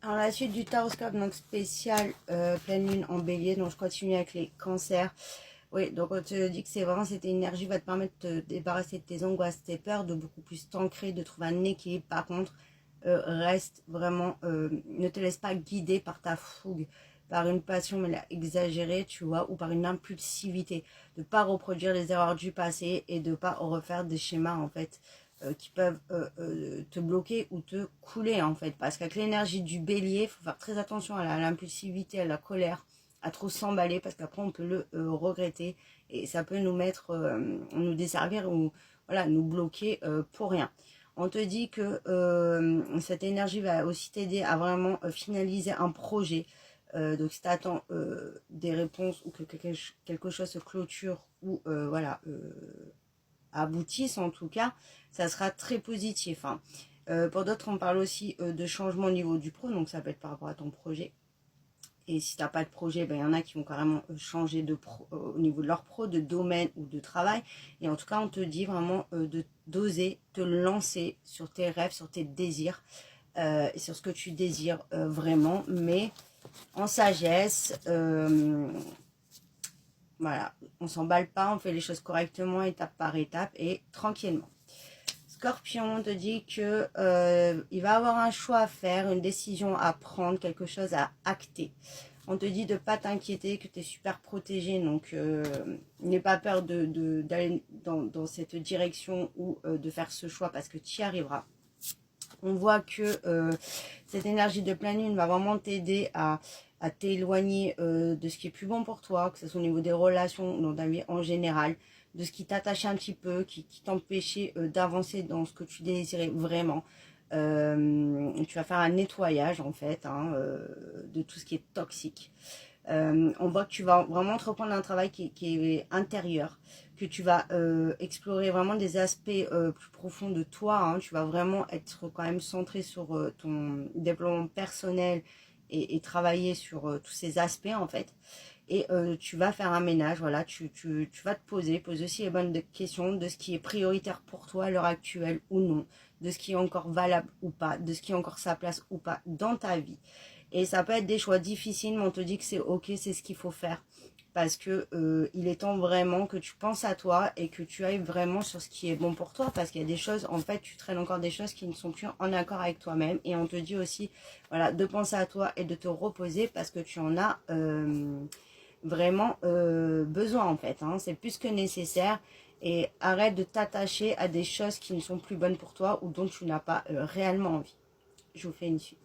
Alors la suite du taroscope, donc spécial pleine lune en bélier, donc je continue avec les cancers. Oui, donc on te dit que c'est vraiment cette énergie va te permettre de te débarrasser de tes angoisses, tes peurs, de beaucoup plus t'ancrer, de trouver un équilibre. Par contre, reste vraiment, ne te laisse pas guider par ta fougue, par une passion mais là, exagérée, tu vois, ou par une impulsivité, de pas reproduire les erreurs du passé et de pas refaire des schémas en fait qui peuvent te bloquer ou te couler en fait, parce qu'avec l'énergie du bélier, il faut faire très attention à l'impulsivité, à la colère, à trop s'emballer, parce qu'après on peut le regretter et ça peut nous mettre, nous desservir ou voilà, nous bloquer pour rien. On te dit que cette énergie va aussi t'aider à vraiment finaliser un projet. Donc si tu attends des réponses ou que quelque chose se clôture ou voilà, aboutisse en tout cas, ça sera très positif. Hein. Pour d'autres, on parle aussi de changement au niveau du pro, donc ça peut être par rapport à ton projet. Et si tu n'as pas de projet, ben, y en a qui vont carrément changer de pro, au niveau de leur pro, de domaine ou de travail. Et en tout cas, on te dit vraiment d'oser te lancer sur tes rêves, sur tes désirs, et sur ce que tu désires vraiment, mais en sagesse. Voilà, on s'emballe pas, on fait les choses correctement, étape par étape et tranquillement. Scorpion, on te dit que il va avoir un choix à faire, une décision à prendre, quelque chose à acter. On te dit de pas t'inquiéter, que tu es super protégé, donc n'aie pas peur d'aller dans cette direction ou de faire ce choix parce que tu y arriveras. On voit que cette énergie de pleine lune va vraiment t'aider à t'éloigner de ce qui est plus bon pour toi, que ce soit au niveau des relations, dans ta vie en général, de ce qui t'attachait un petit peu, qui t'empêchait d'avancer dans ce que tu désirais vraiment. Tu vas faire un nettoyage en fait hein, de tout ce qui est toxique. On voit que tu vas vraiment entreprendre un travail qui est intérieur, que tu vas explorer vraiment des aspects plus profonds de toi. Hein. Tu vas vraiment être quand même centré sur ton développement personnel et travailler sur tous ces aspects en fait. Et tu vas faire un ménage, voilà, tu vas te poser aussi les bonnes questions de ce qui est prioritaire pour toi à l'heure actuelle ou non, de ce qui est encore valable ou pas, de ce qui a encore sa place ou pas dans ta vie. Et ça peut être des choix difficiles, mais on te dit que c'est ok, c'est ce qu'il faut faire. Parce que il est temps vraiment que tu penses à toi et que tu ailles vraiment sur ce qui est bon pour toi. Parce qu'il y a des choses, en fait, tu traînes encore des choses qui ne sont plus en accord avec toi-même. Et on te dit aussi, voilà, de penser à toi et de te reposer parce que tu en as vraiment besoin, en fait. Hein. C'est plus que nécessaire. Et arrête de t'attacher à des choses qui ne sont plus bonnes pour toi ou dont tu n'as pas réellement envie. Je vous fais une suite.